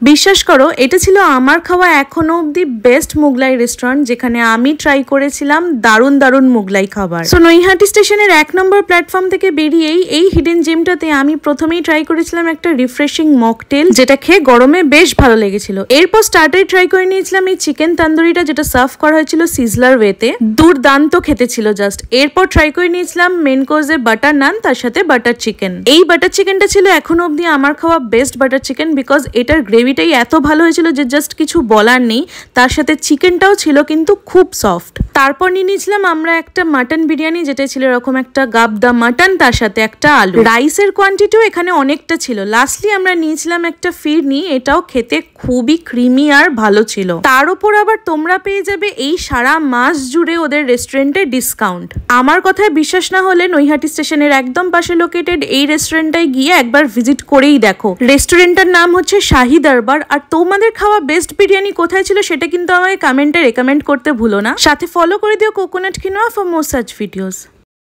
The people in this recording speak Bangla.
বিশ্বাস করো এটা ছিল আমার খাওয়া এখনো অব্দি বেস্ট মুগলাই রেস্টুরেন্ট, যেখানে আমি ট্রাই করেছিলাম দারুণ দারুণ মুগলাই খাবার। সো নৈহাটি স্টেশনের 1 নম্বর প্ল্যাটফর্ম থেকে বেরিয়েই এই হিডেন জেমটাতে আমি প্রথমেই ট্রাই করেছিলাম একটা রিফ্রেশিং মকটেল, যেটা খেয়ে গরমে বেশ ভালো লেগেছিল। এরপর স্টার্টারে ট্রাই করে নিয়েছিলাম এই চিকেন তান্দুরিটা, যেটা সার্ভ করা হয়েছিল সিজলার ওয়েতে, দুর্দান্ত খেতে ছিল জাস্ট। এরপর ট্রাই করে নিয়েছিলাম মেন কোর্সে বাটার নান, তার সাথে বাটার চিকেন। এই বাটার চিকেনটা ছিল এখনো অব্দি আমার খাওয়া বেস্ট বাটার চিকেন, বিকজ এটার গ্রেভিটাই এত ভালো হয়েছিল যে জাস্ট কিছু বলার নেই। তার সাথে চিকেনটাও ছিল কিন্তু খুব সফট। তারপর নিয়ে নিয়েছিলাম আমরা একটা মাটন বিরিয়ানি, যেটা ছিল এরকম একটা গাবদা মাটন, তার সাথে একটা আলু। রাইসের কোয়ান্টিটিও এখানে অনেকটা ছিল। লাস্টলি আমরা নিয়েছিলাম একটা ফিরনি, এটাও খেতে খুবই ক্রিমি আর ভালো ছিল। তার উপর আবার তোমরা পেয়ে যাবে এই সারা মাস জুড়ে ওদের রেস্টুরেন্টে ডিসকাউন্ট। আমার কথায় বিশ্বাস না হলে নৈহাটি স্টেশনের একদম পাশে লোকেটেড এই রেস্টুরেন্টটায় গিয়ে একবার ভিজিট করেই দেখো। রেস্টুরেন্টটার নাম হচ্ছে শাহি দরবার। আর তোমাদের খাওয়া বেস্ট বিরিয়ানি কোথায় ছিল সেটা কিন্তু আমাকে কমেন্টে রেকমেন্ড করতে ভুলো না। সাথে ফলো করে দিও coconut quinoa for more such videos.